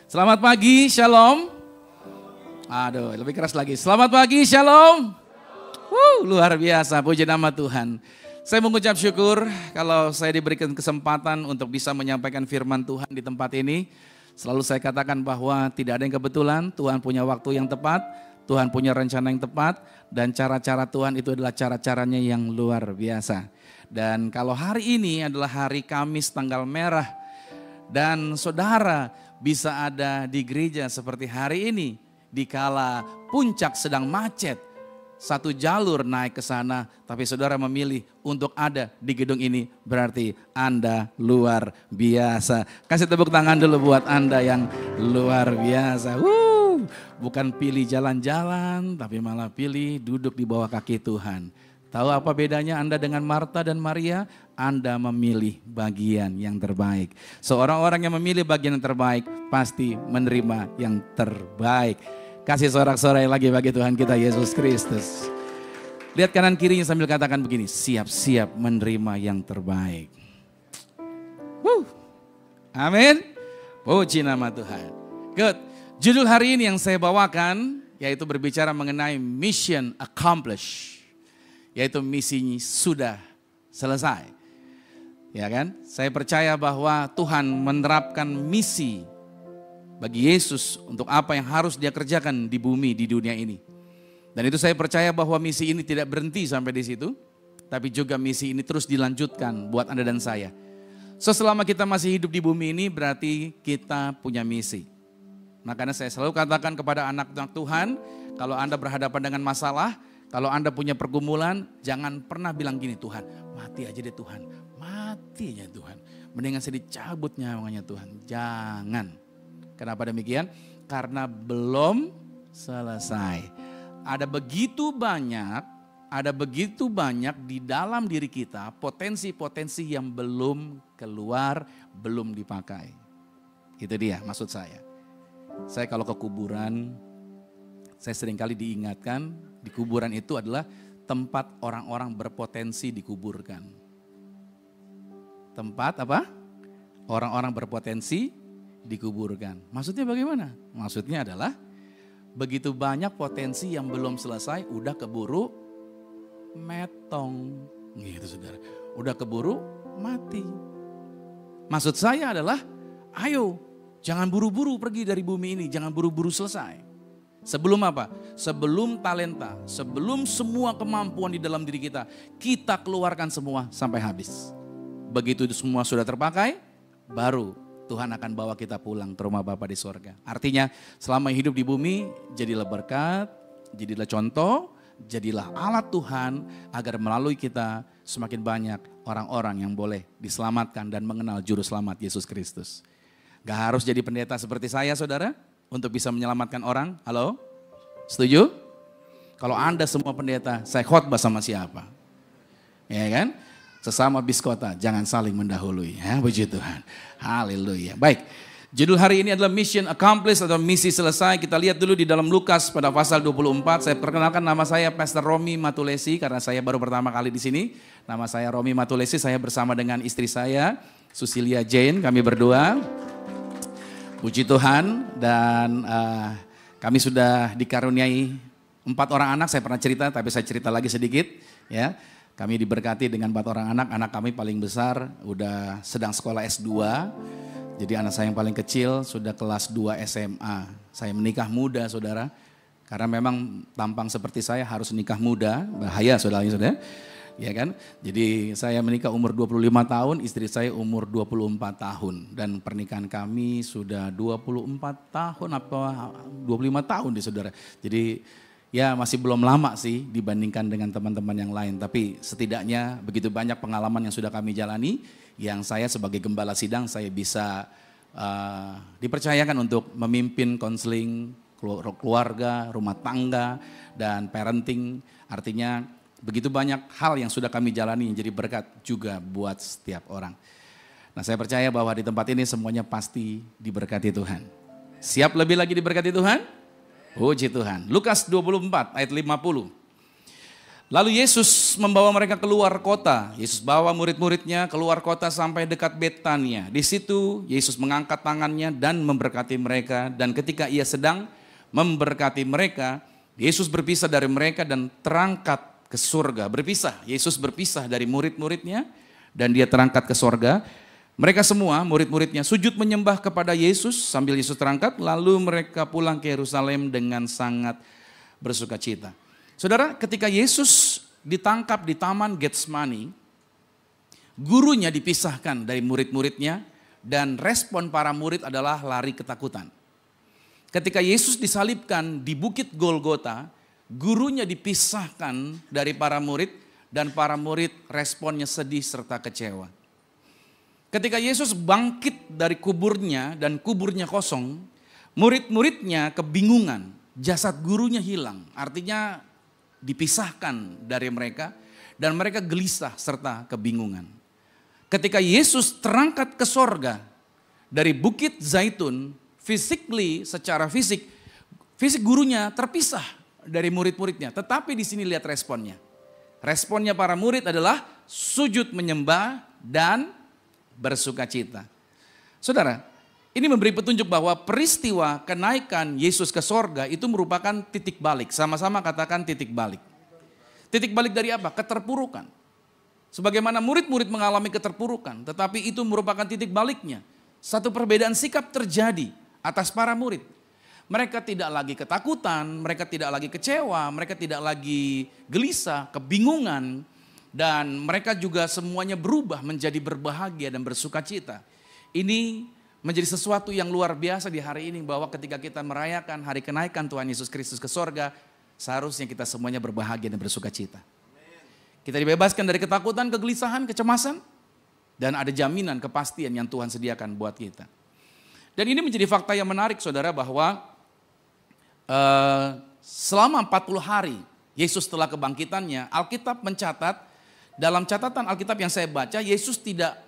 Selamat pagi, shalom. Aduh, lebih keras lagi. Selamat pagi, shalom. Luar biasa, puji nama Tuhan. Saya mengucap syukur kalau saya diberikan kesempatan untuk bisa menyampaikan firman Tuhan di tempat ini. Selalu saya katakan bahwa tidak ada yang kebetulan, Tuhan punya waktu yang tepat, Tuhan punya rencana yang tepat, dan cara-cara Tuhan itu adalah cara-caranya yang luar biasa. Dan kalau hari ini adalah hari Kamis tanggal merah, dan saudara bisa ada di gereja seperti hari ini, dikala puncak sedang macet, satu jalur naik ke sana, tapi saudara memilih untuk ada di gedung ini, berarti Anda luar biasa. Kasih tepuk tangan dulu buat Anda yang luar biasa. Bukan pilih jalan-jalan, tapi malah pilih duduk di bawah kaki Tuhan. Tahu apa bedanya Anda dengan Marta dan Maria? Anda memilih bagian yang terbaik. Seorang orang yang memilih bagian yang terbaik pasti menerima yang terbaik. Kasih sorak-sorai lagi bagi Tuhan kita Yesus Kristus. Lihat kanan kirinya sambil katakan begini, siap-siap menerima yang terbaik. Amin. Puji nama Tuhan. Good. Judul hari ini yang saya bawakan yaitu berbicara mengenai mission accomplished. Yaitu misinya sudah selesai. Ya kan? Saya percaya bahwa Tuhan menerapkan misi bagi Yesus untuk apa yang harus dia kerjakan di bumi, di dunia ini. Dan itu saya percaya bahwa misi ini tidak berhenti sampai di situ, tapi juga misi ini terus dilanjutkan buat Anda dan saya. So selama kita masih hidup di bumi ini berarti kita punya misi. Makanya saya selalu katakan kepada anak-anak Tuhan, kalau Anda berhadapan dengan masalah, kalau Anda punya pergumulan, jangan pernah bilang gini, Tuhan mati aja deh Tuhan, mati aja Tuhan. Mendingan saya dicabut nyawanya Tuhan, jangan. Kenapa demikian? Karena belum selesai. Ada begitu banyak di dalam diri kita potensi-potensi yang belum keluar, belum dipakai. Itu dia maksud saya. Saya kalau ke kuburan, saya seringkali diingatkan di kuburan itu adalah tempat orang-orang berpotensi dikuburkan. Tempat apa? Orang-orang berpotensi dikuburkan. Maksudnya bagaimana? Maksudnya adalah begitu banyak potensi yang belum selesai udah keburu metong. Gitu saudara. Udah keburu mati. Maksud saya adalah ayo jangan buru-buru pergi dari bumi ini. Jangan buru-buru selesai. Sebelum apa? Sebelum talenta, sebelum semua kemampuan di dalam diri kita, kita keluarkan semua sampai habis. Begitu itu semua sudah terpakai, baru Tuhan akan bawa kita pulang ke rumah Bapa di sorga. Artinya selama hidup di bumi, jadilah berkat, jadilah contoh, jadilah alat Tuhan agar melalui kita semakin banyak orang-orang yang boleh diselamatkan dan mengenal Juru Selamat Yesus Kristus. Gak harus jadi pendeta seperti saya saudara, untuk bisa menyelamatkan orang. Halo? Setuju? Kalau Anda semua pendeta, saya khotbah sama siapa? Ya kan? Sesama biskota, jangan saling mendahului. Ya, puji Tuhan. Haleluya. Baik, judul hari ini adalah mission accomplished atau misi selesai. Kita lihat dulu di dalam Lukas pada pasal 24. Saya perkenalkan nama saya Pastor Romi Matulesi karena saya baru pertama kali di sini. Nama saya Romi Matulesi, saya bersama dengan istri saya, Susilia Jane, kami berdua. Puji Tuhan, dan kami sudah dikaruniai 4 orang anak. Saya pernah cerita, tapi saya cerita lagi sedikit. Ya, kami diberkati dengan 4 orang anak. Anak kami paling besar udah sedang sekolah S2. Jadi anak saya yang paling kecil sudah kelas 2 SMA. Saya menikah muda saudara. Karena memang tampang seperti saya harus nikah muda. Bahaya saudara. Ya kan? Jadi saya menikah umur 25 tahun, istri saya umur 24 tahun. Dan pernikahan kami sudah 24 tahun apa 25 tahun di saudara. Jadi ya masih belum lama sih dibandingkan dengan teman-teman yang lain. Tapi setidaknya begitu banyak pengalaman yang sudah kami jalani. Yang saya sebagai gembala sidang saya bisa dipercayakan untuk memimpin konseling keluarga, rumah tangga, dan parenting. Artinya begitu banyak hal yang sudah kami jalani yang jadi berkat juga buat setiap orang. Nah saya percaya bahwa di tempat ini semuanya pasti diberkati Tuhan. Siap lebih lagi diberkati Tuhan? Puji Tuhan. Lukas 24 ayat 50. Lalu Yesus membawa mereka keluar kota. Yesus bawa murid-muridnya keluar kota sampai dekat Betania. Di situ Yesus mengangkat tangannya dan memberkati mereka. Dan ketika ia sedang memberkati mereka, Yesus berpisah dari mereka dan terangkat ke surga. Berpisah, Yesus berpisah dari murid-muridnya dan dia terangkat ke surga. Mereka semua, murid-muridnya, sujud menyembah kepada Yesus sambil Yesus terangkat. Lalu mereka pulang ke Yerusalem dengan sangat bersukacita. Saudara, ketika Yesus ditangkap di Taman Getsemani, gurunya dipisahkan dari murid-muridnya dan respon para murid adalah lari ketakutan. Ketika Yesus disalibkan di Bukit Golgota, gurunya dipisahkan dari para murid dan para murid responnya sedih serta kecewa. Ketika Yesus bangkit dari kuburnya dan kuburnya kosong, murid-muridnya kebingungan, jasad gurunya hilang, artinya dipisahkan dari mereka dan mereka gelisah serta kebingungan. Ketika Yesus terangkat ke sorga dari Bukit Zaitun, secara fisik gurunya terpisah dari murid-muridnya. Tetapi di sini lihat responnya. Responnya para murid adalah sujud menyembah dan bersukacita. Saudara, ini memberi petunjuk bahwa peristiwa kenaikan Yesus ke sorga itu merupakan titik balik. Sama-sama katakan titik balik. Titik balik dari apa? Keterpurukan. Sebagaimana murid-murid mengalami keterpurukan, tetapi itu merupakan titik baliknya. Satu perbedaan sikap terjadi atas para murid. Mereka tidak lagi ketakutan, mereka tidak lagi kecewa, mereka tidak lagi gelisah, kebingungan. Dan mereka juga semuanya berubah menjadi berbahagia dan bersukacita. Ini menjadi sesuatu yang luar biasa di hari ini, bahwa ketika kita merayakan hari kenaikan Tuhan Yesus Kristus ke sorga, seharusnya kita semuanya berbahagia dan bersukacita. Kita dibebaskan dari ketakutan, kegelisahan, kecemasan, dan ada jaminan kepastian yang Tuhan sediakan buat kita. Dan ini menjadi fakta yang menarik saudara, bahwa selama 40 hari Yesus setelah kebangkitannya, Alkitab mencatat, dalam catatan Alkitab yang saya baca, Yesus tidak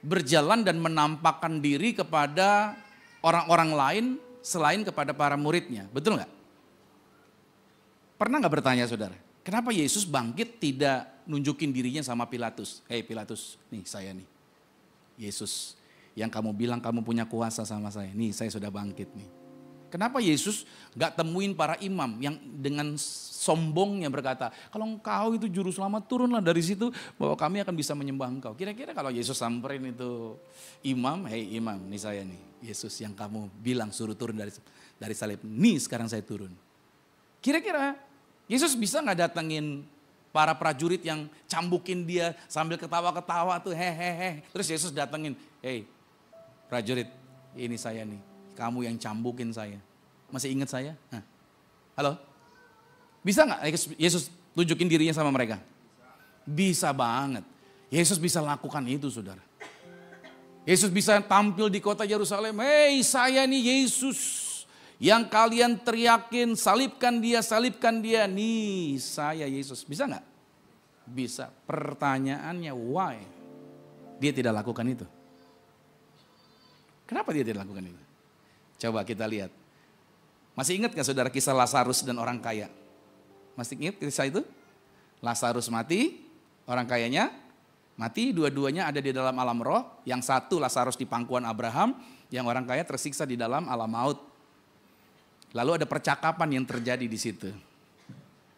berjalan dan menampakkan diri kepada orang-orang lain selain kepada para muridnya. Betul nggak? Pernah nggak bertanya saudara, kenapa Yesus bangkit tidak nunjukin dirinya sama Pilatus? Hei Pilatus, nih saya nih, Yesus yang kamu bilang kamu punya kuasa sama saya. Nih saya sudah bangkit nih. Kenapa Yesus nggak temuin para imam yang dengan sombongnya berkata, kalau engkau itu juru selamat, turunlah dari situ bahwa kami akan bisa menyembah engkau. Kira-kira kalau Yesus samperin itu imam, hei imam, nih saya nih, Yesus yang kamu bilang suruh turun dari salib, nih sekarang saya turun. Kira-kira Yesus bisa nggak datengin para prajurit yang cambukin dia sambil ketawa-ketawa tuh, hehehe. Terus Yesus datengin, hei prajurit, ini saya nih, kamu yang cambukin saya. Masih ingat saya? Hah. Halo? Bisa nggak Yesus tunjukin dirinya sama mereka? Bisa banget. Yesus bisa lakukan itu saudara. Yesus bisa tampil di kota Yerusalem. Hei saya nih Yesus yang kalian teriakin salibkan dia. Nih saya Yesus. Bisa nggak? Bisa. Pertanyaannya why? Dia tidak lakukan itu. Kenapa dia tidak lakukan itu? Coba kita lihat. Masih ingat gak saudara kisah Lazarus dan orang kaya? Masih ingat kisah itu? Lazarus mati, orang kayanya mati, dua-duanya ada di dalam alam roh. Yang satu Lazarus di pangkuan Abraham, yang orang kaya tersiksa di dalam alam maut. Lalu ada percakapan yang terjadi di situ.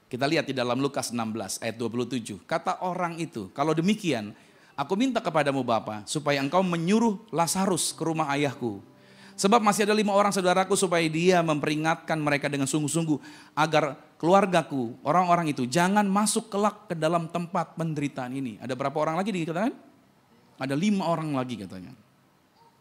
Kita lihat di dalam Lukas 16 ayat 27. Kata orang itu, kalau demikian aku minta kepadamu Bapa supaya engkau menyuruh Lazarus ke rumah ayahku. Sebab masih ada 5 orang saudaraku, supaya dia memperingatkan mereka dengan sungguh-sungguh agar keluargaku, orang-orang itu jangan masuk kelak ke dalam tempat penderitaan ini. Ada berapa orang lagi dikatakan? Ada 5 orang lagi katanya.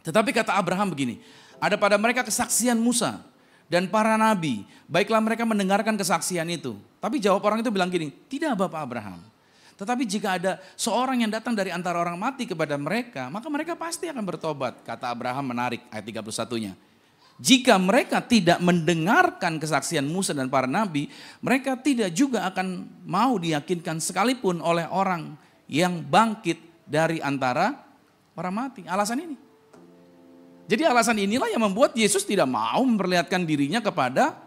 Tetapi kata Abraham begini, ada pada mereka kesaksian Musa dan para nabi, baiklah mereka mendengarkan kesaksian itu. Tapi jawab orang itu bilang gini, tidak Bapak Abraham. Tetapi jika ada seorang yang datang dari antara orang mati kepada mereka, maka mereka pasti akan bertobat. Kata Abraham menarik ayat 31-nya. Jika mereka tidak mendengarkan kesaksian Musa dan para nabi, mereka tidak juga akan mau diyakinkan sekalipun oleh orang yang bangkit dari antara orang mati. Alasan ini. Jadi alasan inilah yang membuat Yesus tidak mau memperlihatkan dirinya kepada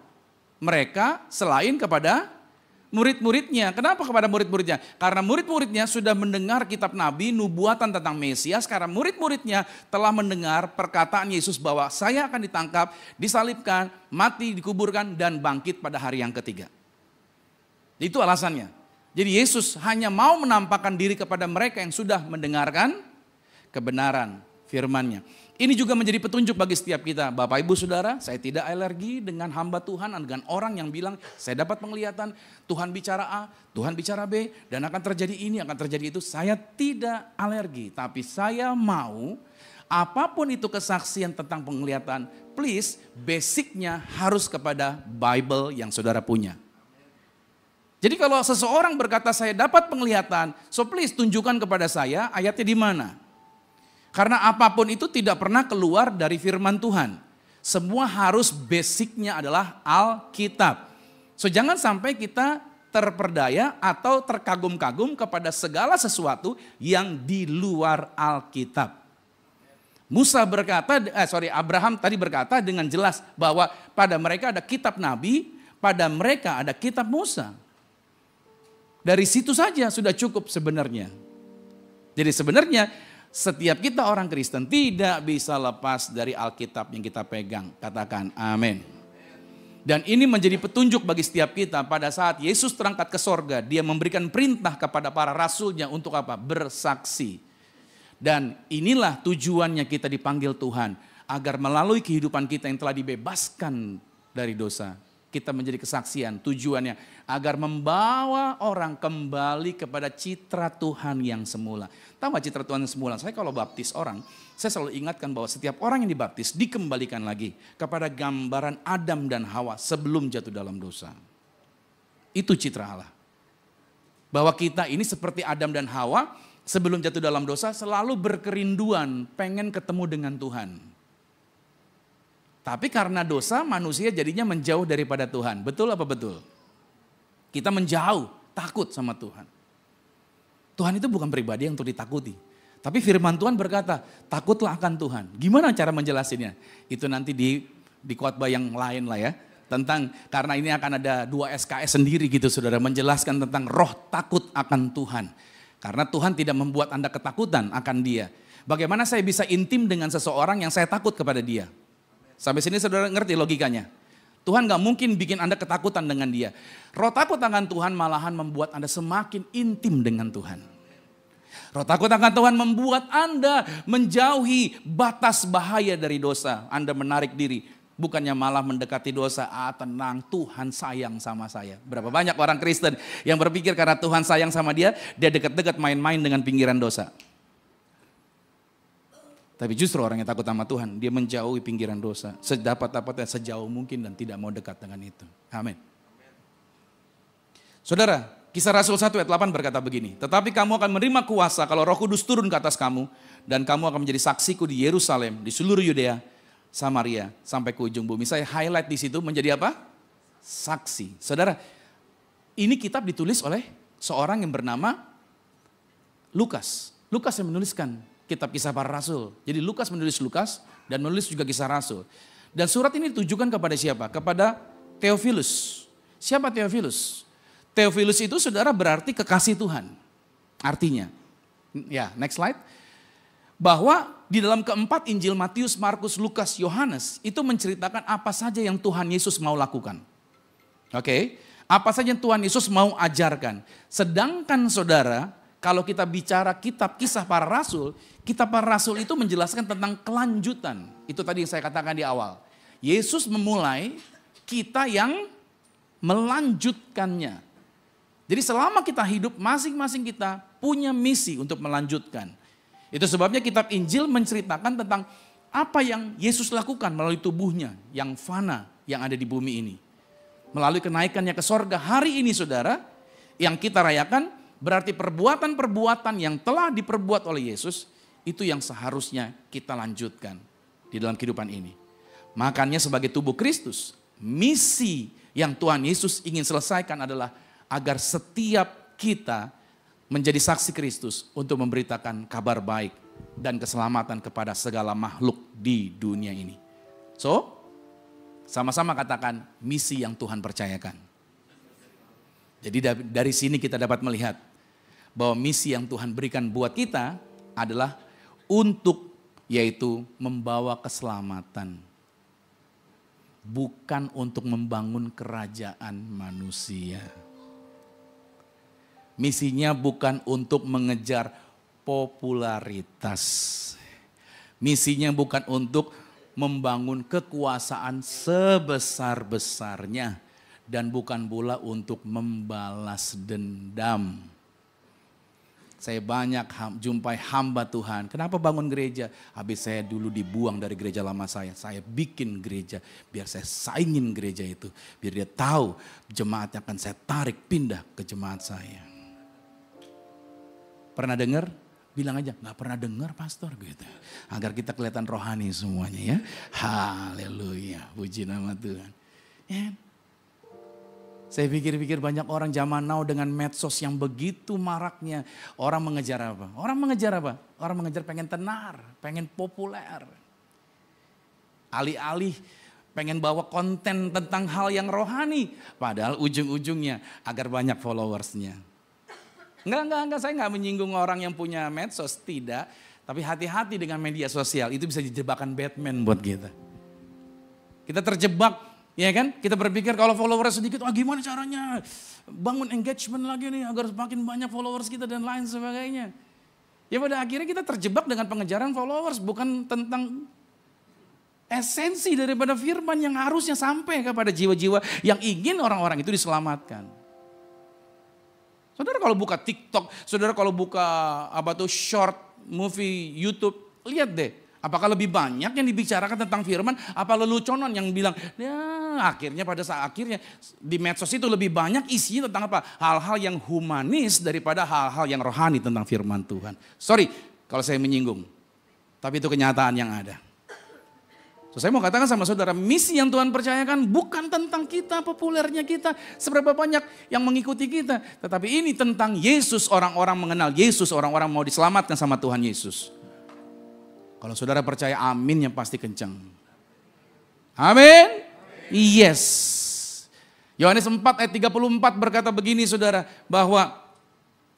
mereka selain kepada murid-muridnya. Kenapa kepada murid-muridnya? Karena murid-muridnya sudah mendengar kitab Nabi, nubuatan tentang Mesias. Karena murid-muridnya telah mendengar perkataan Yesus bahwa saya akan ditangkap, disalibkan, mati, dikuburkan, dan bangkit pada hari yang ketiga. Itu alasannya. Jadi Yesus hanya mau menampakkan diri kepada mereka yang sudah mendengarkan kebenaran firman-Nya. Ini juga menjadi petunjuk bagi setiap kita. Bapak Ibu Saudara, saya tidak alergi dengan hamba Tuhan, dengan orang yang bilang saya dapat penglihatan, Tuhan bicara A, Tuhan bicara B, dan akan terjadi ini, akan terjadi itu. Saya tidak alergi, tapi saya mau apapun itu kesaksian tentang penglihatan, please basicnya harus kepada Bible yang saudara punya. Jadi kalau seseorang berkata saya dapat penglihatan, so please tunjukkan kepada saya ayatnya di mana. Karena apapun itu tidak pernah keluar dari firman Tuhan. Semua harus basicnya adalah Alkitab. So jangan sampai kita terperdaya atau terkagum-kagum kepada segala sesuatu yang di luar Alkitab. Abraham tadi berkata dengan jelas bahwa pada mereka ada kitab Nabi, pada mereka ada kitab Musa. Dari situ saja sudah cukup sebenarnya. Jadi sebenarnya setiap kita orang Kristen tidak bisa lepas dari Alkitab yang kita pegang. Katakan amin. Dan ini menjadi petunjuk bagi setiap kita pada saat Yesus terangkat ke sorga. Dia memberikan perintah kepada para rasulnya untuk apa? Bersaksi. Dan inilah tujuannya kita dipanggil Tuhan. Agar melalui kehidupan kita yang telah dibebaskan dari dosa. Kita menjadi kesaksian, tujuannya agar membawa orang kembali kepada citra Tuhan yang semula. Tahu gak citra Tuhan yang semula? Saya kalau baptis orang, saya selalu ingatkan bahwa setiap orang yang dibaptis dikembalikan lagi kepada gambaran Adam dan Hawa sebelum jatuh dalam dosa. Itu citra Allah. Bahwa kita ini seperti Adam dan Hawa sebelum jatuh dalam dosa selalu berkerinduan pengen ketemu dengan Tuhan. Tapi karena dosa manusia jadinya menjauh daripada Tuhan. Betul apa betul? Kita menjauh, takut sama Tuhan. Tuhan itu bukan pribadi yang untuk ditakuti. Tapi firman Tuhan berkata, takutlah akan Tuhan. Gimana cara menjelasinnya? Itu nanti di khotbah yang lain lah ya. Tentang, karena ini akan ada 2 SKS sendiri gitu saudara. Menjelaskan tentang roh takut akan Tuhan. Karena Tuhan tidak membuat Anda ketakutan akan Dia. Bagaimana saya bisa intim dengan seseorang yang saya takut kepada dia? Sampai sini saudara ngerti logikanya. Tuhan gak mungkin bikin Anda ketakutan dengan dia. Roh takut akan Tuhan malahan membuat Anda semakin intim dengan Tuhan. Roh takut akan Tuhan membuat Anda menjauhi batas bahaya dari dosa. Anda menarik diri. Bukannya malah mendekati dosa. Tenang, Tuhan sayang sama saya. Berapa banyak orang Kristen yang berpikir karena Tuhan sayang sama dia dekat-dekat main-main dengan pinggiran dosa. Tapi justru orang yang takut sama Tuhan, dia menjauhi pinggiran dosa. Sedapat-dapatnya sejauh mungkin dan tidak mau dekat dengan itu. Amin. Saudara, Kisah Rasul 1 ayat 8 berkata begini. Tetapi kamu akan menerima kuasa kalau Roh Kudus turun ke atas kamu. Dan kamu akan menjadi saksiku di Yerusalem, di seluruh Yudea, Samaria, sampai ke ujung bumi. Saya highlight di situ menjadi apa? Saksi. Saudara, ini kitab ditulis oleh seorang yang bernama Lukas. Lukas yang menuliskan kitab Kisah Para Rasul. Jadi Lukas menulis Lukas dan menulis juga Kisah Rasul. Dan surat ini ditujukan kepada siapa? Kepada Theophilus. Siapa Theophilus? Theophilus itu saudara berarti kekasih Tuhan. Artinya, ya next slide. Bahwa di dalam keempat Injil Matius, Markus, Lukas, Yohanes itu menceritakan apa saja yang Tuhan Yesus mau lakukan. Oke, apa saja yang Tuhan Yesus mau ajarkan. Sedangkan saudara, kalau kita bicara kitab Kisah Para Rasul, kitab Para Rasul itu menjelaskan tentang kelanjutan. Itu tadi yang saya katakan di awal. Yesus memulai, kita yang melanjutkannya. Jadi selama kita hidup, masing-masing kita punya misi untuk melanjutkan. Itu sebabnya kitab Injil menceritakan tentang apa yang Yesus lakukan melalui tubuhnya yang fana yang ada di bumi ini. Melalui kenaikannya ke sorga hari ini saudara, yang kita rayakan, berarti perbuatan-perbuatan yang telah diperbuat oleh Yesus, itu yang seharusnya kita lanjutkan di dalam kehidupan ini. Makanya sebagai tubuh Kristus, misi yang Tuhan Yesus ingin selesaikan adalah agar setiap kita menjadi saksi Kristus untuk memberitakan kabar baik dan keselamatan kepada segala makhluk di dunia ini. So, sama-sama katakan misi yang Tuhan percayakan. Jadi dari sini kita dapat melihat bahwa misi yang Tuhan berikan buat kita adalah untuk yaitu membawa keselamatan. Bukan untuk membangun kerajaan manusia. Misinya bukan untuk mengejar popularitas. Misinya bukan untuk membangun kekuasaan sebesar-besarnya. Dan bukan pula untuk membalas dendam. Saya banyak jumpai hamba Tuhan. Kenapa bangun gereja? Habis saya dulu dibuang dari gereja lama saya. Saya bikin gereja biar saya saingin gereja itu. Biar dia tahu jemaatnya akan saya tarik pindah ke jemaat saya. Pernah dengar? Bilang aja, gak pernah dengar pastor gitu. Agar kita kelihatan rohani semuanya ya. Haleluya, puji nama Tuhan. Ya. Saya pikir-pikir banyak orang zaman now dengan medsos yang begitu maraknya. Orang mengejar apa? Orang mengejar apa? Orang mengejar pengen tenar, pengen populer. Alih-alih pengen bawa konten tentang hal yang rohani. Padahal ujung-ujungnya agar banyak followersnya. Enggak, saya enggak menyinggung orang yang punya medsos, tidak. Tapi hati-hati dengan media sosial, itu bisa jadi jebakan Batman buat kita. Kita terjebak. Ya kan, kita berpikir kalau followers sedikit, gimana caranya bangun engagement lagi nih agar semakin banyak followers kita dan lain sebagainya. Ya pada akhirnya kita terjebak dengan pengejaran followers, bukan tentang esensi daripada firman yang harusnya sampai kepada jiwa-jiwa yang ingin orang-orang itu diselamatkan. Saudara kalau buka TikTok, saudara kalau buka short movie YouTube, lihat deh. Apakah lebih banyak yang dibicarakan tentang firman, apa leluconan yang bilang, ya akhirnya pada saat akhirnya di medsos itu lebih banyak isinya tentang apa? Hal-hal yang humanis daripada hal-hal yang rohani tentang firman Tuhan. Sorry kalau saya menyinggung, tapi itu kenyataan yang ada. So, saya mau katakan sama saudara, misi yang Tuhan percayakan bukan tentang kita, populernya kita, seberapa banyak yang mengikuti kita. Tetapi ini tentang Yesus, orang-orang mengenal Yesus, orang-orang mau diselamatkan sama Tuhan Yesus. Kalau saudara percaya aminnya pasti kencang. Amin. Yes. Yohanes 4 ayat 34 berkata begini saudara. Bahwa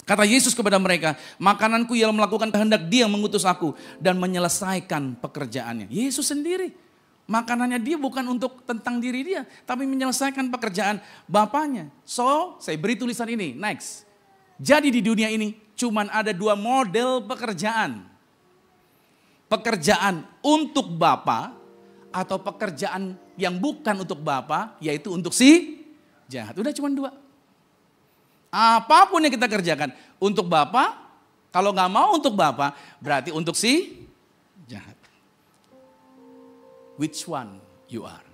kata Yesus kepada mereka. Makananku ialah melakukan kehendak Dia yang mengutus aku. Dan menyelesaikan pekerjaannya. Yesus sendiri. Makanannya Dia bukan untuk tentang diri Dia. Tapi menyelesaikan pekerjaan Bapaknya. So saya beri tulisan ini. Next. Jadi di dunia ini cuman ada dua model pekerjaan. Pekerjaan untuk Bapa atau pekerjaan yang bukan untuk Bapa, yaitu untuk si jahat. Udah cuma dua. Apapun yang kita kerjakan untuk Bapa, kalau nggak mau untuk Bapa, berarti untuk si jahat. Which one you are?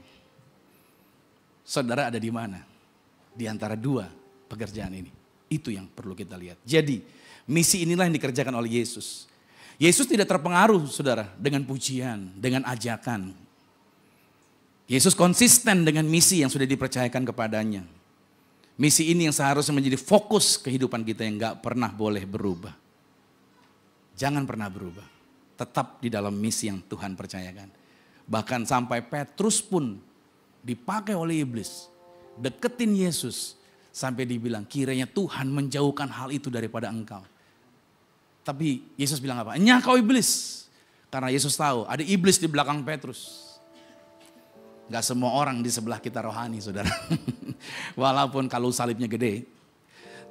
Saudara ada di mana? Di antara dua pekerjaan ini. Itu yang perlu kita lihat. Jadi misi inilah yang dikerjakan oleh Yesus. Yesus tidak terpengaruh saudara dengan pujian, dengan ajakan. Yesus konsisten dengan misi yang sudah dipercayakan kepadanya. Misi ini yang seharusnya menjadi fokus kehidupan kita yang gak pernah boleh berubah. Jangan pernah berubah. Tetap di dalam misi yang Tuhan percayakan. Bahkan sampai Petrus pun dipakai oleh iblis. Deketin Yesus. Sampai dibilang kiranya Tuhan menjauhkan hal itu daripada engkau. Tapi Yesus bilang apa? Nyah kau iblis. Karena Yesus tahu ada iblis di belakang Petrus. Gak semua orang di sebelah kita rohani saudara. Walaupun kalau salibnya gede.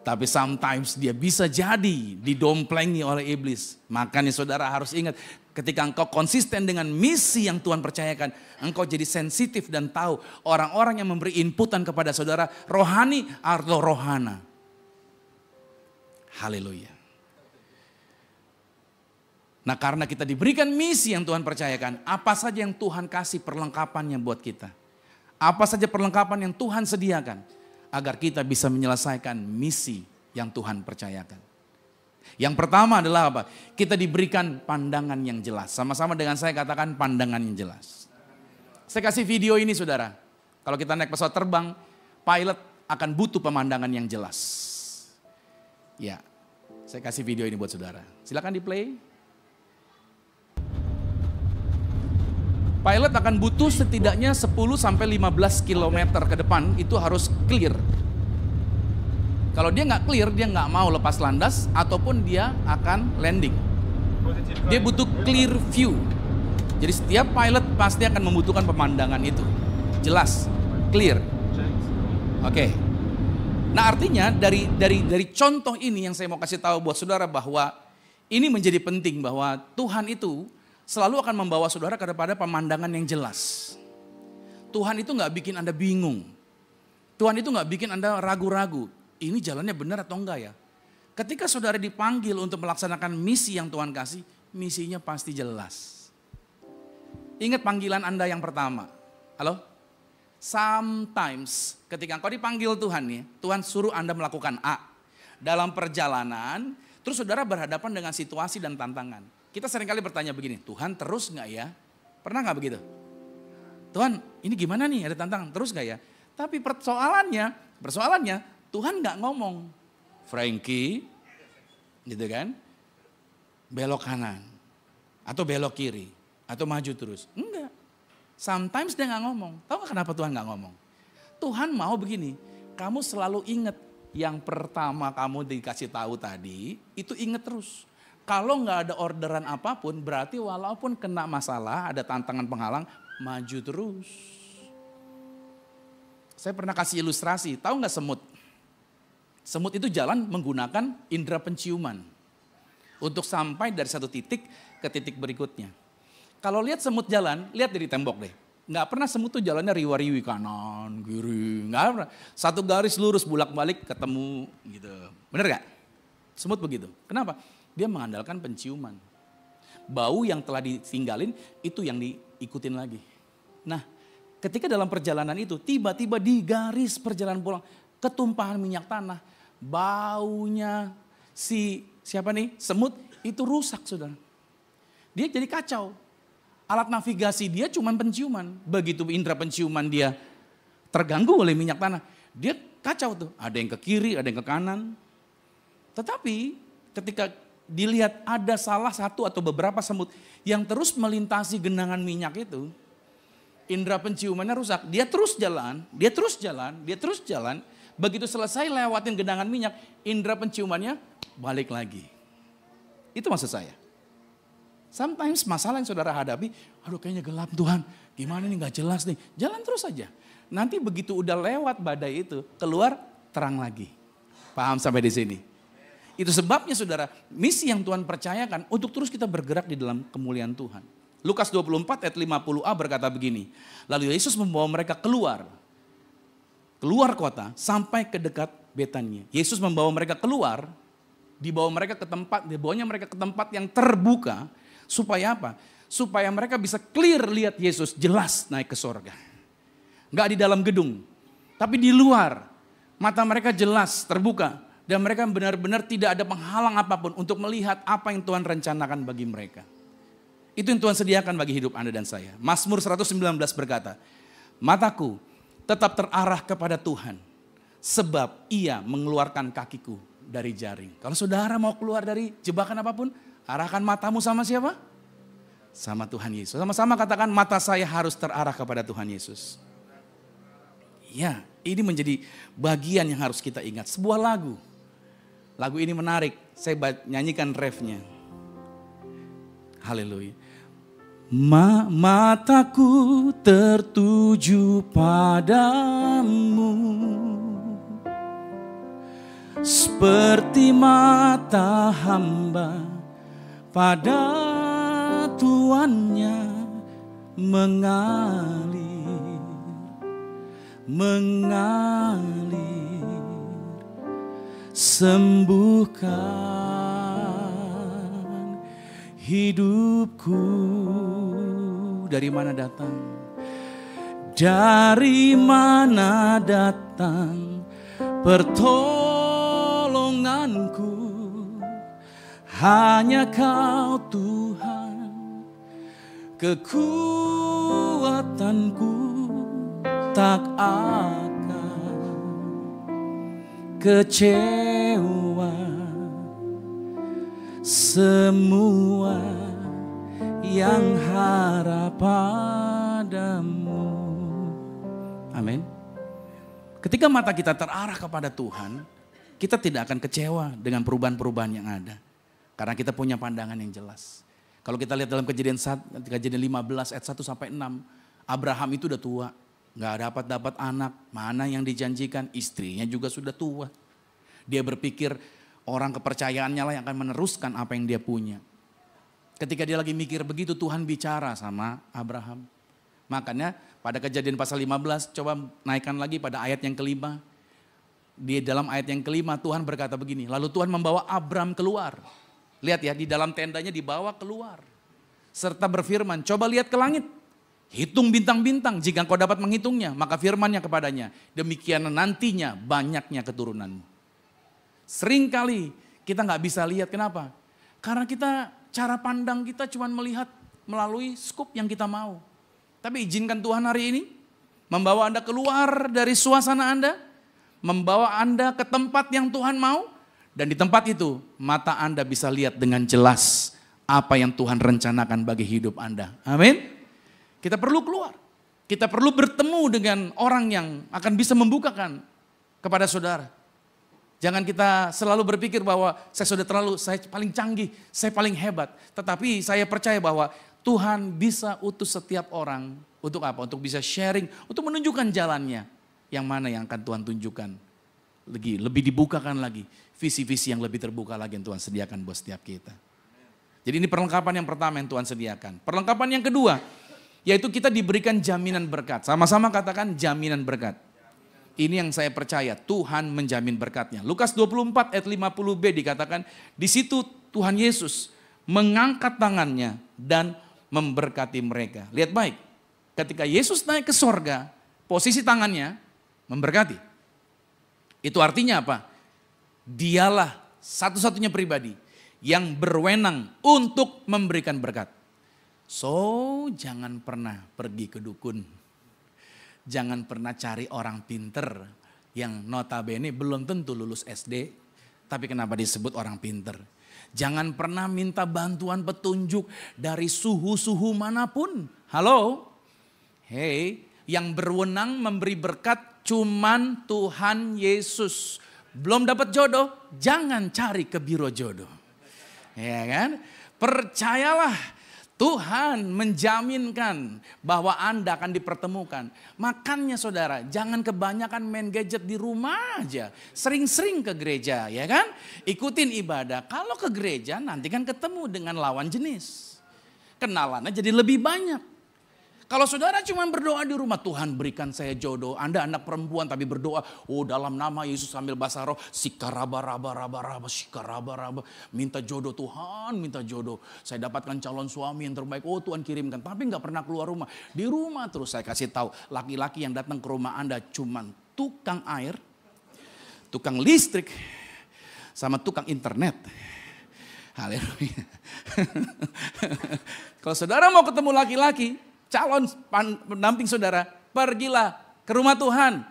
Tapi sometimes dia bisa jadi didomplengi oleh iblis. Makanya saudara harus ingat. Ketika engkau konsisten dengan misi yang Tuhan percayakan. Engkau jadi sensitif dan tahu orang-orang yang memberi inputan kepada saudara. Rohani atau rohana. Haleluya. Nah karena kita diberikan misi yang Tuhan percayakan, apa saja yang Tuhan kasih perlengkapannya buat kita. Apa saja perlengkapan yang Tuhan sediakan, agar kita bisa menyelesaikan misi yang Tuhan percayakan. Yang pertama adalah apa? Kita diberikan pandangan yang jelas. Sama-sama dengan saya katakan pandangan yang jelas. Saya kasih video ini saudara. Kalau kita naik pesawat terbang, pilot akan butuh pemandangan yang jelas. Ya, saya kasih video ini buat saudara. Silakan di play. Pilot akan butuh setidaknya 10-15 km ke depan itu harus clear. Kalau dia nggak clear, dia nggak mau lepas landas ataupun dia akan landing. Dia butuh clear view. Jadi setiap pilot pasti akan membutuhkan pemandangan itu. Jelas, clear. Oke. Nah artinya dari contoh ini yang saya mau kasih tahu buat saudara bahwa ini menjadi penting bahwa Tuhan itu selalu akan membawa saudara kepada pemandangan yang jelas. Tuhan itu nggak bikin Anda bingung. Tuhan itu nggak bikin Anda ragu-ragu. Ini jalannya benar atau enggak ya? Ketika saudara dipanggil untuk melaksanakan misi yang Tuhan kasih, misinya pasti jelas. Ingat panggilan Anda yang pertama. Halo? Sometimes ketika engkau dipanggil Tuhan nih, Tuhan suruh Anda melakukan A. Dalam perjalanan, terus saudara berhadapan dengan situasi dan tantangan. Kita seringkali bertanya begini, Tuhan terus nggak ya? Pernah nggak begitu? Tuhan ini gimana nih, ada tantangan, terus nggak ya? Tapi persoalannya Tuhan nggak ngomong, Frankie, gitu kan, belok kanan, atau belok kiri, atau maju terus. Enggak, sometimes dia nggak ngomong. Tahu nggak kenapa Tuhan nggak ngomong? Tuhan mau begini, kamu selalu ingat yang pertama kamu dikasih tahu tadi, itu ingat terus. Kalau nggak ada orderan apapun, berarti walaupun kena masalah, ada tantangan penghalang, maju terus. Saya pernah kasih ilustrasi, tahu nggak semut? Semut itu jalan menggunakan indera penciuman untuk sampai dari satu titik ke titik berikutnya. Kalau lihat semut jalan, lihat dari tembok deh. Nggak pernah semut tuh jalannya riwa-riwi kanan, kiri, nggak pernah. Satu garis lurus bolak-balik ketemu gitu. Bener nggak? Semut begitu. Kenapa? Dia mengandalkan penciuman. Bau yang telah ditinggalin itu yang diikutin lagi. Nah, ketika dalam perjalanan itu tiba-tiba di garis perjalanan pulang ketumpahan minyak tanah, baunya siapa nih? Semut itu rusak, saudara. Dia jadi kacau. Alat navigasi dia cuma penciuman. Begitu indera penciuman dia terganggu oleh minyak tanah, dia kacau tuh. Ada yang ke kiri, ada yang ke kanan. Tetapi ketika dilihat ada salah satu atau beberapa semut yang terus melintasi genangan minyak itu, indera penciumannya rusak. Dia terus jalan, dia terus jalan, dia terus jalan. Begitu selesai lewatin genangan minyak, indera penciumannya balik lagi. Itu maksud saya. Sometimes masalah yang saudara hadapi, aduh kayaknya gelap Tuhan, gimana nih gak jelas nih. Jalan terus aja. Nanti begitu udah lewat badai itu, keluar terang lagi. Paham sampai di sini? Itu sebabnya saudara, misi yang Tuhan percayakan untuk terus kita bergerak di dalam kemuliaan Tuhan. Lukas 24 ayat 50a berkata begini, lalu Yesus membawa mereka keluar kota sampai ke dekat Betania. Yesus membawa mereka keluar, dibawanya mereka ke tempat yang terbuka, supaya apa? Supaya mereka bisa clear lihat Yesus jelas naik ke sorga. Gak di dalam gedung, tapi di luar. Mata mereka jelas terbuka dan mereka benar-benar tidak ada penghalang apapun untuk melihat apa yang Tuhan rencanakan bagi mereka. Itu yang Tuhan sediakan bagi hidup Anda dan saya. Mazmur 119 berkata, mataku tetap terarah kepada Tuhan, sebab Ia mengeluarkan kakiku dari jaring. Kalau saudara mau keluar dari jebakan apapun, arahkan matamu sama siapa? Sama Tuhan Yesus. Sama-sama katakan, mata saya harus terarah kepada Tuhan Yesus. Ya, ini menjadi bagian yang harus kita ingat. Sebuah lagu. Lagu ini menarik, saya nyanyikan refnya. Haleluya. Mataku tertuju padamu, seperti mata hamba pada tuannya mengalir, sembuhkan hidupku. Dari mana datang? Dari mana datang pertolonganku? Hanya Kau Tuhan, kekuatanku, tak akan kecewa. Semua yang harap padamu. Amin. Ketika mata kita terarah kepada Tuhan, kita tidak akan kecewa dengan perubahan-perubahan yang ada. Karena kita punya pandangan yang jelas. Kalau kita lihat dalam kejadian 15 ayat 1 sampai 6, Abraham itu udah tua, gak dapat anak, mana yang dijanjikan, istrinya juga sudah tua. Dia berpikir orang kepercayaannya lah yang akan meneruskan apa yang dia punya. Ketika dia lagi mikir begitu, Tuhan bicara sama Abraham. Makanya pada kejadian pasal 15, coba naikkan lagi pada ayat yang kelima. Di dalam ayat yang kelima Tuhan berkata begini, lalu Tuhan membawa Abram keluar. Lihat ya, di dalam tendanya dibawa keluar. Serta berfirman, coba lihat ke langit. Hitung bintang-bintang, jika engkau dapat menghitungnya, maka firmannya kepadanya, demikian nantinya banyaknya keturunanmu. Seringkali kita gak bisa lihat, kenapa? Karena cara pandang kita cuma melihat melalui skup yang kita mau. Tapi izinkan Tuhan hari ini membawa Anda keluar dari suasana Anda, membawa Anda ke tempat yang Tuhan mau, dan di tempat itu mata Anda bisa lihat dengan jelas apa yang Tuhan rencanakan bagi hidup Anda. Amin. Kita perlu keluar. Kita perlu bertemu dengan orang yang akan bisa membukakan kepada saudara. Jangan kita selalu berpikir bahwa saya paling canggih, saya paling hebat. Tetapi saya percaya bahwa Tuhan bisa utus setiap orang untuk apa? Untuk bisa sharing, untuk menunjukkan jalannya. Yang mana yang akan Tuhan tunjukkan. Lebih dibukakan lagi. Visi-visi yang lebih terbuka lagi yang Tuhan sediakan buat setiap kita. Jadi ini perlengkapan yang pertama yang Tuhan sediakan. Perlengkapan yang kedua, yaitu kita diberikan jaminan berkat. Sama-sama katakan jaminan berkat. Ini yang saya percaya, Tuhan menjamin berkatnya. Lukas 24 ayat 50b dikatakan, di situ Tuhan Yesus mengangkat tangannya dan memberkati mereka. Lihat baik, ketika Yesus naik ke sorga, posisi tangannya memberkati. Itu artinya apa? Dialah satu-satunya pribadi yang berwenang untuk memberikan berkat. So, jangan pernah pergi ke dukun. Jangan pernah cari orang pinter yang notabene belum tentu lulus SD, tapi kenapa disebut orang pinter. Jangan pernah minta bantuan petunjuk dari suhu-suhu manapun. Halo? Hei, yang berwenang memberi berkat cuman Tuhan Yesus. Belum dapat jodoh, jangan cari ke biro jodoh. Ya kan? Percayalah. Tuhan menjaminkan bahwa Anda akan dipertemukan. Makanya saudara, jangan kebanyakan main gadget di rumah aja. Sering-sering ke gereja, ya kan? Ikutin ibadah. Kalau ke gereja nanti kan ketemu dengan lawan jenis. Kenalannya jadi lebih banyak. Kalau saudara cuma berdoa di rumah, Tuhan berikan saya jodoh. Anda anak perempuan tapi berdoa, oh dalam nama Yesus sambil bahasa roh, sikaraba-raba-raba-raba, sikaraba-raba. Minta jodoh Tuhan, minta jodoh. Saya dapatkan calon suami yang terbaik, oh Tuhan kirimkan. Tapi gak pernah keluar rumah. Di rumah terus saya kasih tahu, laki-laki yang datang ke rumah Anda cuma tukang air, tukang listrik, sama tukang internet. Haleluya. Kalau saudara mau ketemu laki-laki, calon pendamping saudara, pergilah ke rumah Tuhan.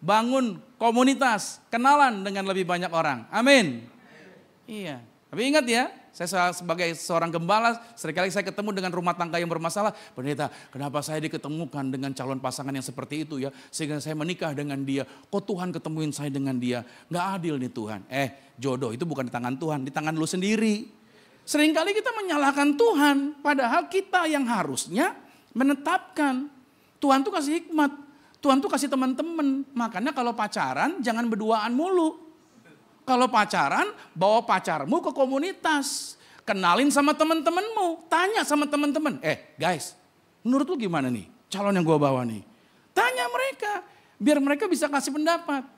Bangun komunitas, kenalan dengan lebih banyak orang. Amin. Iya. Tapi ingat ya, saya sebagai seorang gembala, seringkali saya ketemu dengan rumah tangga yang bermasalah. Pendeta, kenapa saya diketemukan dengan calon pasangan yang seperti itu ya? Sehingga saya menikah dengan dia. Kok Tuhan ketemuin saya dengan dia? Nggak adil nih Tuhan. Jodoh itu bukan di tangan Tuhan, di tangan lu sendiri. Seringkali kita menyalahkan Tuhan, padahal kita yang harusnya menetapkan. Tuhan tuh kasih hikmat. Tuhan tuh kasih teman-teman. Makanya kalau pacaran jangan berduaan mulu. Kalau pacaran bawa pacarmu ke komunitas. Kenalin sama teman-temanmu. Tanya sama teman-teman. Guys, menurut lu gimana nih calon yang gue bawa nih? Tanya mereka. Biar mereka bisa kasih pendapat.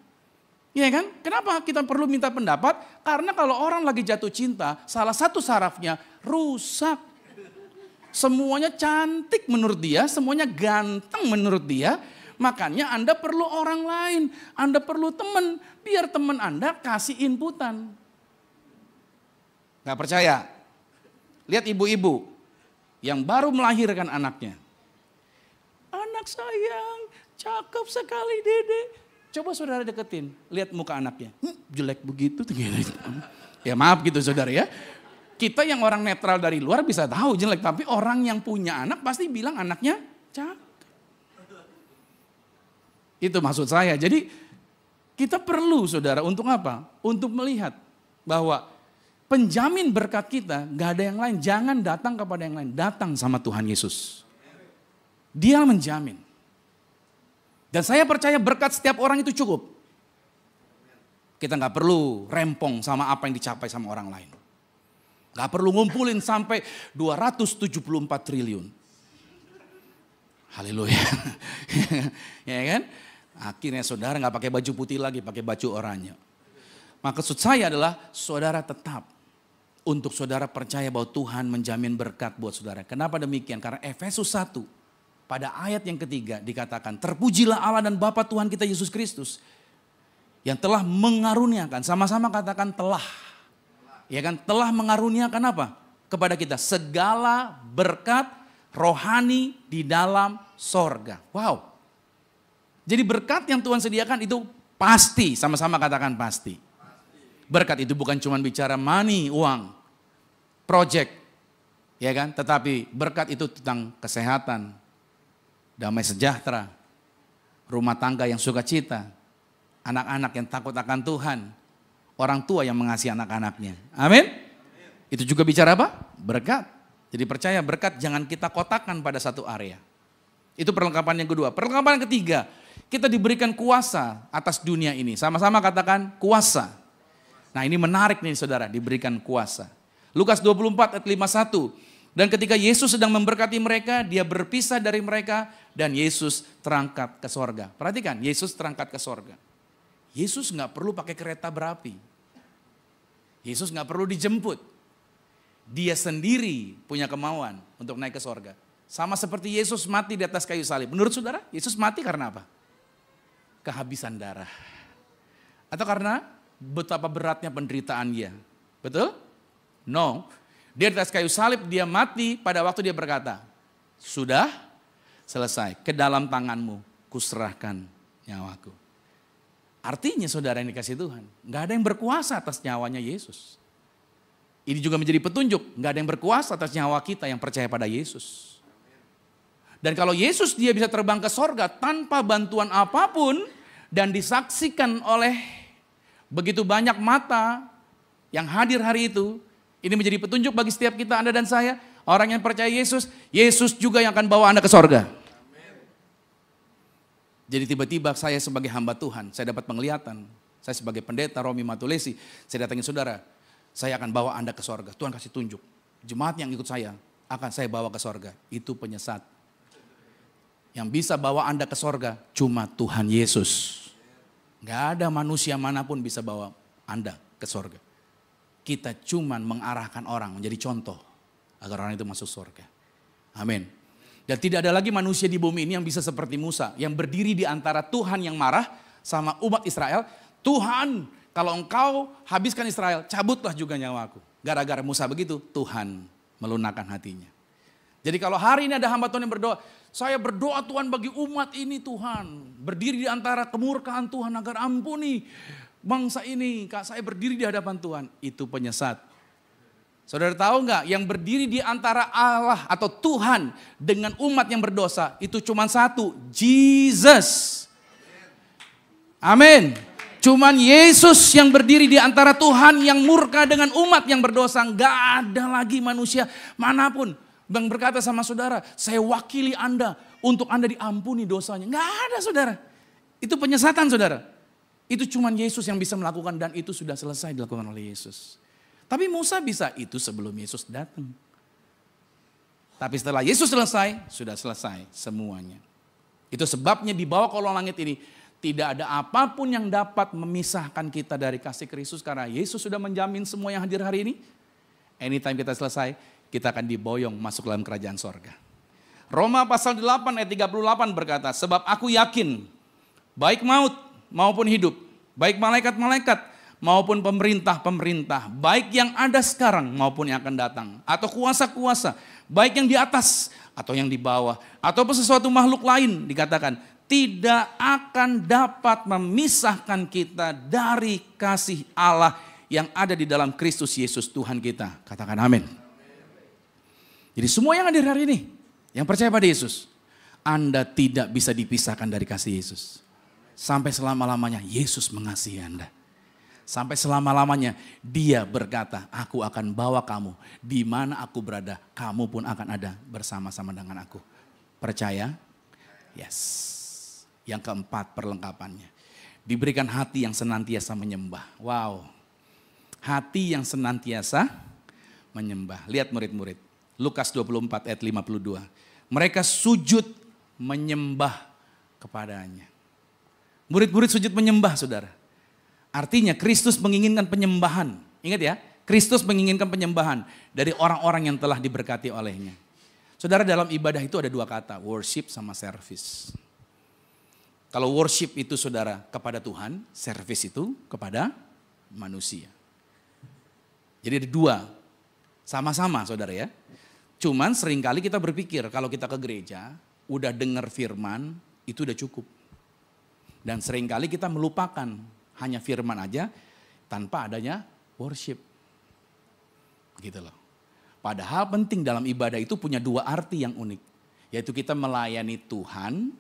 Iya kan? Kenapa kita perlu minta pendapat? Karena kalau orang lagi jatuh cinta, salah satu sarafnya rusak. Semuanya cantik menurut dia, semuanya ganteng menurut dia. Makanya Anda perlu orang lain, Anda perlu teman. Biar teman Anda kasih inputan. Gak percaya? Lihat ibu-ibu yang baru melahirkan anaknya. Anak sayang, cakep sekali Dede. Coba saudara deketin, lihat muka anaknya. Jelek begitu. Ya maaf gitu saudara ya. Kita yang orang netral dari luar bisa tahu jelek, tapi orang yang punya anak pasti bilang anaknya cakep. Itu maksud saya. Jadi Kita perlu saudara untuk apa? Untuk melihat bahwa penjamin berkat kita gak ada yang lain. Jangan datang kepada yang lain, datang sama Tuhan Yesus. Dia menjamin. Dan saya percaya berkat setiap orang itu cukup. Kita gak perlu rempong sama apa yang dicapai sama orang lain. Gak perlu ngumpulin sampai 274 triliun. Haleluya. Ya kan? Akhirnya saudara gak pakai baju putih lagi, pakai baju oranye. Maksud saya adalah saudara tetap. Untuk saudara percaya bahwa Tuhan menjamin berkat buat saudara. Kenapa demikian? Karena Efesus 1 pada ayat yang ketiga dikatakan, terpujilah Allah dan Bapa Tuhan kita Yesus Kristus. Yang telah mengaruniakan, sama-sama katakan telah. Ya kan, telah mengaruniakan apa? Kepada kita segala berkat rohani di dalam sorga. Wow. Jadi berkat yang Tuhan sediakan itu pasti, sama-sama katakan pasti. Berkat itu bukan cuma bicara money, uang, project, ya kan? Tetapi berkat itu tentang kesehatan, damai sejahtera, rumah tangga yang sukacita, anak-anak yang takut akan Tuhan, orang tua yang mengasihi anak-anaknya. Amin? Itu juga bicara apa? Berkat. Jadi percaya berkat jangan kita kotakkan pada satu area. Itu perlengkapan yang kedua. Perlengkapan yang ketiga, kita diberikan kuasa atas dunia ini. Sama-sama katakan kuasa. Nah ini menarik nih saudara, diberikan kuasa. Lukas 24 ayat 51. Dan ketika Yesus sedang memberkati mereka, dia berpisah dari mereka dan Yesus terangkat ke sorga. Perhatikan, Yesus terangkat ke sorga. Yesus gak perlu pakai kereta berapi. Yesus gak perlu dijemput. Dia sendiri punya kemauan untuk naik ke sorga. Sama seperti Yesus mati di atas kayu salib. Menurut saudara, Yesus mati karena apa? Kehabisan darah. Atau karena betapa beratnya penderitaan dia. Betul? No. Dia di atas kayu salib, dia mati pada waktu dia berkata, sudah selesai, ke dalam tanganmu kuserahkan nyawaku. Artinya saudara yang dikasih Tuhan, gak ada yang berkuasa atas nyawanya Yesus. Ini juga menjadi petunjuk, gak ada yang berkuasa atas nyawa kita yang percaya pada Yesus. Dan kalau Yesus dia bisa terbang ke sorga tanpa bantuan apapun dan disaksikan oleh begitu banyak mata yang hadir hari itu, ini menjadi petunjuk bagi setiap kita, Anda dan saya, orang yang percaya Yesus, Yesus juga yang akan bawa Anda ke sorga. Jadi tiba-tiba saya sebagai hamba Tuhan, saya dapat penglihatan, saya sebagai pendeta Romi Matulesi, saya datangin saudara, saya akan bawa Anda ke sorga. Tuhan kasih tunjuk, jemaat yang ikut saya akan saya bawa ke sorga. Itu penyesat. Yang bisa bawa Anda ke sorga cuma Tuhan Yesus. Gak ada manusia manapun bisa bawa Anda ke sorga. Kita cuman mengarahkan orang menjadi contoh agar orang itu masuk sorga. Amin. Dan tidak ada lagi manusia di bumi ini yang bisa seperti Musa. Yang berdiri di antara Tuhan yang marah sama umat Israel. Tuhan, kalau engkau habiskan Israel, cabutlah juga nyawaku. Gara-gara Musa begitu, Tuhan melunakkan hatinya. Jadi kalau hari ini ada hamba Tuhan yang berdoa, saya berdoa Tuhan bagi umat ini Tuhan. Berdiri di antara kemurkaan Tuhan agar ampuni bangsa ini. Saya berdiri di hadapan Tuhan. Itu penyesat. Saudara tahu nggak yang berdiri di antara Allah atau Tuhan dengan umat yang berdosa itu cuma satu, Jesus. Amin. Cuman Yesus yang berdiri di antara Tuhan yang murka dengan umat yang berdosa. Nggak ada lagi manusia manapun yang berkata sama saudara, saya wakili Anda untuk Anda diampuni dosanya. Nggak ada saudara. Itu penyesatan saudara. Itu cuman Yesus yang bisa melakukan dan itu sudah selesai dilakukan oleh Yesus. Tapi Musa bisa itu sebelum Yesus datang. Tapi setelah Yesus selesai, sudah selesai semuanya. Itu sebabnya di bawah kolong langit ini tidak ada apapun yang dapat memisahkan kita dari kasih Kristus karena Yesus sudah menjamin semua yang hadir hari ini. Anytime kita selesai, kita akan diboyong masuk dalam kerajaan sorga. Roma pasal 8 ayat 38 berkata, sebab aku yakin baik maut maupun hidup, baik malaikat-malaikat maupun pemerintah-pemerintah, baik yang ada sekarang maupun yang akan datang, atau kuasa-kuasa, baik yang di atas atau yang di bawah, ataupun sesuatu makhluk lain dikatakan, tidak akan dapat memisahkan kita dari kasih Allah yang ada di dalam Kristus Yesus Tuhan kita. Katakan amin. Jadi semua yang hadir hari ini, yang percaya pada Yesus, Anda tidak bisa dipisahkan dari kasih Yesus. Sampai selama-lamanya Yesus mengasihi Anda. Sampai selama-lamanya Dia berkata, aku akan bawa kamu. Di mana aku berada, kamu pun akan ada bersama-sama dengan aku. Percaya? Yes. Yang keempat perlengkapannya. Diberikan hati yang senantiasa menyembah. Wow. Hati yang senantiasa menyembah. Lihat murid-murid. Lukas 24 ayat 52. Mereka sujud menyembah kepadanya. Murid-murid sujud menyembah, saudara. Artinya Kristus menginginkan penyembahan. Ingat ya, Kristus menginginkan penyembahan dari orang-orang yang telah diberkati olehnya. Saudara, dalam ibadah itu ada dua kata, worship sama service. Kalau worship itu saudara kepada Tuhan, service itu kepada manusia. Jadi ada dua, sama-sama saudara ya. Cuman seringkali kita berpikir kalau kita ke gereja, udah dengar firman, itu udah cukup. Dan seringkali kita melupakan hanya firman aja tanpa adanya worship. Gitu loh. Padahal penting dalam ibadah itu punya dua arti yang unik. Yaitu kita melayani Tuhan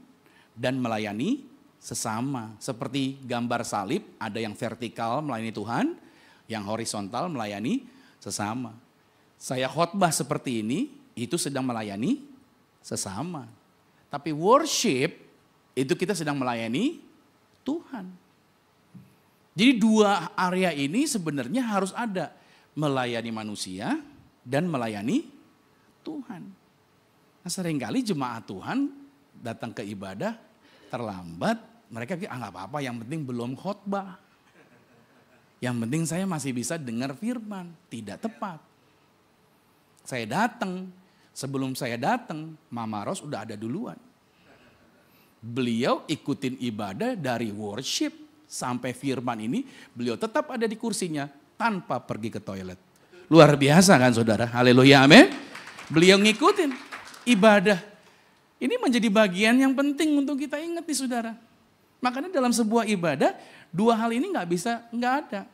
dan melayani sesama. Seperti gambar salib, ada yang vertikal melayani Tuhan, yang horizontal melayani sesama. Saya khotbah seperti ini, itu sedang melayani sesama. Tapi worship, itu kita sedang melayani Tuhan. Jadi dua area ini sebenarnya harus ada. Melayani manusia dan melayani Tuhan. Nah seringkali jemaat Tuhan datang ke ibadah terlambat. Mereka pikir nggak apa-apa, yang penting belum khotbah. Yang penting saya masih bisa dengar firman. Tidak tepat. Saya datang, sebelum saya datang Mama Ros udah ada duluan. Beliau ikutin ibadah dari worship. Sampai firman ini beliau tetap ada di kursinya tanpa pergi ke toilet. Luar biasa kan saudara, haleluya amin. Beliau ngikutin ibadah. Ini menjadi bagian yang penting untuk kita ingat nih saudara. Makanya dalam sebuah ibadah dua hal ini nggak ada.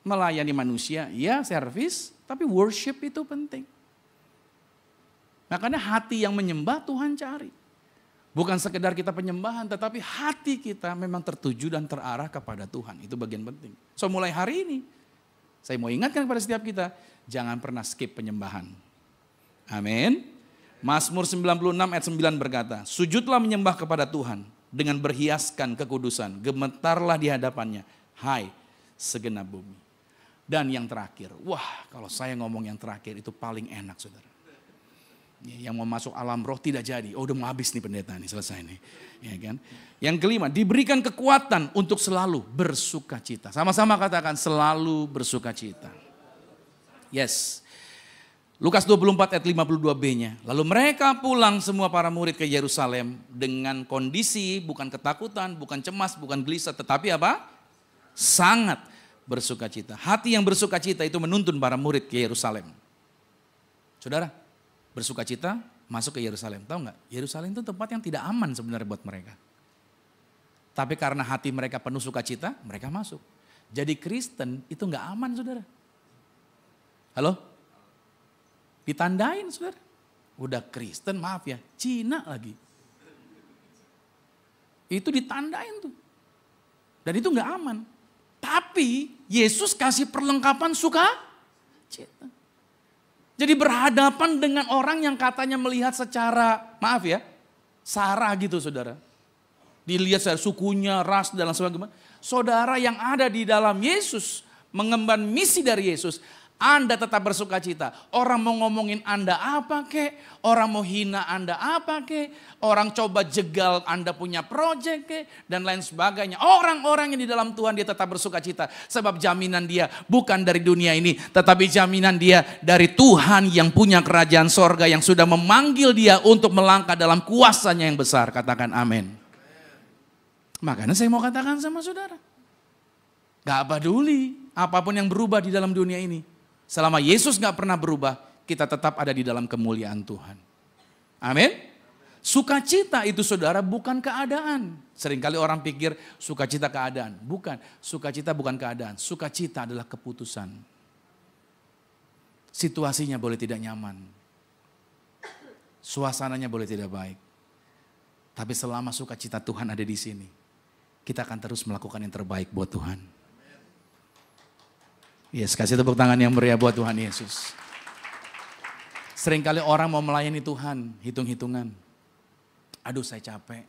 Melayani manusia, ya service, tapi worship itu penting. Makanya hati yang menyembah Tuhan cari. Bukan sekedar kita penyembahan, tetapi hati kita memang tertuju dan terarah kepada Tuhan. Itu bagian penting. So mulai hari ini, saya mau ingatkan kepada setiap kita, jangan pernah skip penyembahan. Amin. Mazmur 96 ayat 9 berkata, sujudlah menyembah kepada Tuhan dengan berhiaskan kekudusan, gemetarlah di hadapannya, hai segenap bumi. Dan yang terakhir, wah kalau saya ngomong yang terakhir itu paling enak saudara. Yang mau masuk alam roh tidak jadi. Oh udah mau habis nih pendeta nih, selesai nih. Ya kan? Yang kelima, diberikan kekuatan untuk selalu bersuka cita. Sama-sama katakan selalu bersuka cita. Yes. Lukas 24 ayat 52b-nya. Lalu mereka pulang semua para murid ke Yerusalem dengan kondisi bukan ketakutan, bukan cemas, bukan gelisah. Tetapi apa? Sangat bersuka cita. Hati yang bersuka cita itu menuntun para murid ke Yerusalem. Saudara, bersuka cita masuk ke Yerusalem. Tahu nggak? Yerusalem itu tempat yang tidak aman sebenarnya buat mereka. Tapi karena hati mereka penuh sukacita, mereka masuk. Jadi Kristen itu nggak aman saudara. Halo? Ditandain saudara. Udah Kristen maaf ya, Cina lagi. Itu ditandain tuh. Dan itu nggak aman. Tapi Yesus kasih perlengkapan sukacita. Jadi berhadapan dengan orang yang katanya melihat secara, maaf ya, sara gitu saudara. Dilihat secara sukunya, ras, dan sebagainya. Saudara yang ada di dalam Yesus, mengemban misi dari Yesus, Anda tetap bersuka cita. Orang mau ngomongin Anda apa kek, orang mau hina Anda apa kek, orang coba jegal Anda punya proyek kek, dan lain sebagainya. Orang-orang yang di dalam Tuhan dia tetap bersuka cita. Sebab jaminan dia bukan dari dunia ini, tetapi jaminan dia dari Tuhan yang punya kerajaan sorga, yang sudah memanggil dia untuk melangkah dalam kuasanya yang besar. Katakan amin. Makanya saya mau katakan sama saudara, gak peduli apapun yang berubah di dalam dunia ini. Selama Yesus gak pernah berubah, kita tetap ada di dalam kemuliaan Tuhan. Amin. Sukacita itu saudara bukan keadaan. Seringkali orang pikir sukacita keadaan. Bukan, sukacita bukan keadaan. Sukacita adalah keputusan. Situasinya boleh tidak nyaman. Suasananya boleh tidak baik. Tapi selama sukacita Tuhan ada di sini, kita akan terus melakukan yang terbaik buat Tuhan. Yes, kasih tepuk tangan yang meriah buat Tuhan Yesus. Seringkali orang mau melayani Tuhan, hitung-hitungan. Aduh saya capek.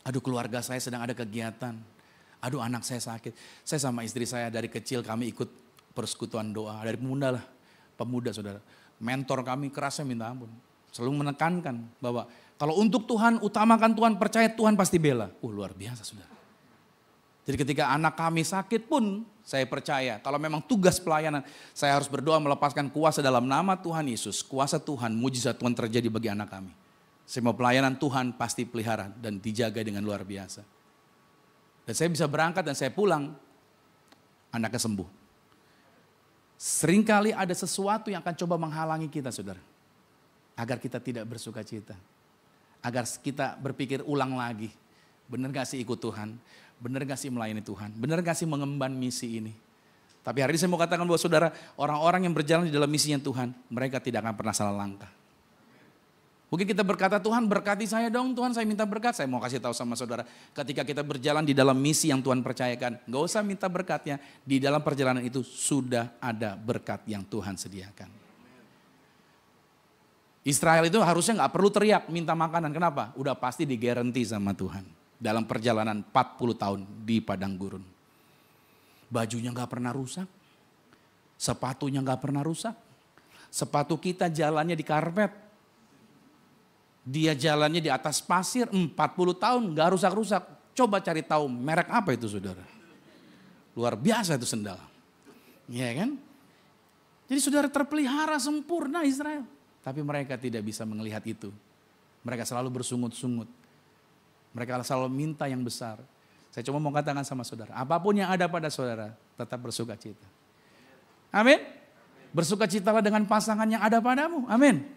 Aduh keluarga saya sedang ada kegiatan. Aduh anak saya sakit. Saya sama istri saya dari kecil kami ikut persekutuan doa. Dari pemuda saudara. Mentor kami kerasnya minta ampun. Selalu menekankan bahwa kalau untuk Tuhan, utamakan Tuhan, percaya Tuhan pasti bela. Luar biasa saudara. Jadi ketika anak kami sakit pun saya percaya kalau memang tugas pelayanan saya harus berdoa melepaskan kuasa dalam nama Tuhan Yesus. Kuasa Tuhan, mujizat Tuhan terjadi bagi anak kami. Semua pelayanan Tuhan pasti pelihara dan dijaga dengan luar biasa. Dan saya bisa berangkat dan saya pulang, anaknya sembuh. Seringkali ada sesuatu yang akan coba menghalangi kita saudara. Agar kita tidak bersuka cita. Agar kita berpikir ulang lagi. Benar gak sih ikut Tuhan? Benar gak sih melayani Tuhan? Benar gak sih mengemban misi ini? Tapi hari ini saya mau katakan bahwa saudara, orang-orang yang berjalan di dalam misinya Tuhan, mereka tidak akan pernah salah langkah. Mungkin kita berkata, Tuhan berkati saya dong, Tuhan saya minta berkat. Saya mau kasih tahu sama saudara, ketika kita berjalan di dalam misi yang Tuhan percayakan, gak usah minta berkatnya, di dalam perjalanan itu sudah ada berkat yang Tuhan sediakan. Israel itu harusnya gak perlu teriak minta makanan, kenapa? Udah pasti digaranti sama Tuhan. Dalam perjalanan 40 tahun di padang gurun. Bajunya gak pernah rusak. Sepatunya gak pernah rusak. Sepatu kita jalannya di karpet. Dia jalannya di atas pasir 40 tahun gak rusak-rusak. Coba cari tahu merek apa itu saudara. Luar biasa itu sendal. Iya kan? Jadi saudara terpelihara sempurna Israel. Tapi mereka tidak bisa melihat itu. Mereka selalu bersungut-sungut. Mereka selalu minta yang besar. Saya cuma mau katakan sama saudara, apapun yang ada pada saudara, tetap bersuka cita. Amin. Bersukacitalah dengan pasangan yang ada padamu. Amin.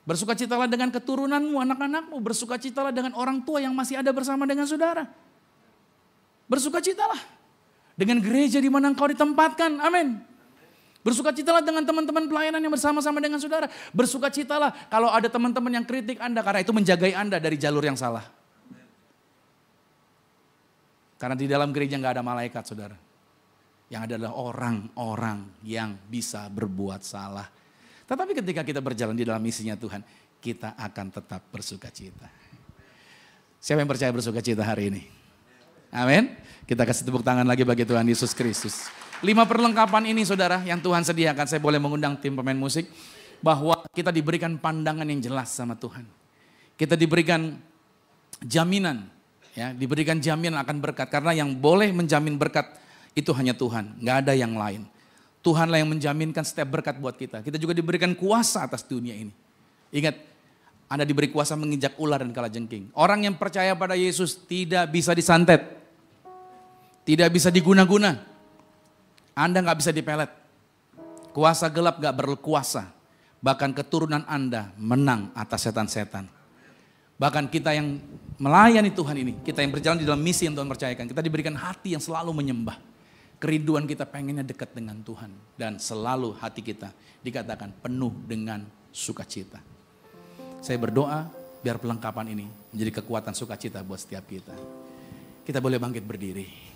Bersukacitalah dengan keturunanmu, anak-anakmu. Bersukacitalah dengan orang tua yang masih ada bersama dengan saudara. Bersukacitalah dengan gereja di mana engkau ditempatkan. Amin. Bersukacitalah dengan teman-teman pelayanan yang bersama-sama dengan saudara. Bersukacitalah kalau ada teman-teman yang kritik Anda karena itu menjagai Anda dari jalur yang salah. Karena di dalam gereja gak ada malaikat saudara. Yang ada adalah orang-orang yang bisa berbuat salah. Tetapi ketika kita berjalan di dalam misinya Tuhan, kita akan tetap bersuka cita. Siapa yang percaya bersuka cita hari ini? Amin. Kita kasih tepuk tangan lagi bagi Tuhan Yesus Kristus. 5 perlengkapan ini saudara yang Tuhan sediakan. Saya boleh mengundang tim pemain musik. Bahwa kita diberikan pandangan yang jelas sama Tuhan. Kita diberikan jaminan. Ya, diberikan jaminan akan berkat. Karena yang boleh menjamin berkat itu hanya Tuhan. Gak ada yang lain. Tuhanlah yang menjaminkan setiap berkat buat kita. Kita juga diberikan kuasa atas dunia ini. Ingat, Anda diberi kuasa menginjak ular dan kalajengking. Orang yang percaya pada Yesus tidak bisa disantet. Tidak bisa diguna-guna. Anda gak bisa dipelet. Kuasa gelap gak berkuasa. Bahkan keturunan Anda menang atas setan-setan. Bahkan kita yang melayani Tuhan ini, kita yang berjalan di dalam misi yang Tuhan percayakan, kita diberikan hati yang selalu menyembah. Kerinduan kita pengennya dekat dengan Tuhan. Dan selalu hati kita dikatakan penuh dengan sukacita. Saya berdoa biar perlengkapan ini menjadi kekuatan sukacita buat setiap kita. Kita boleh bangkit berdiri.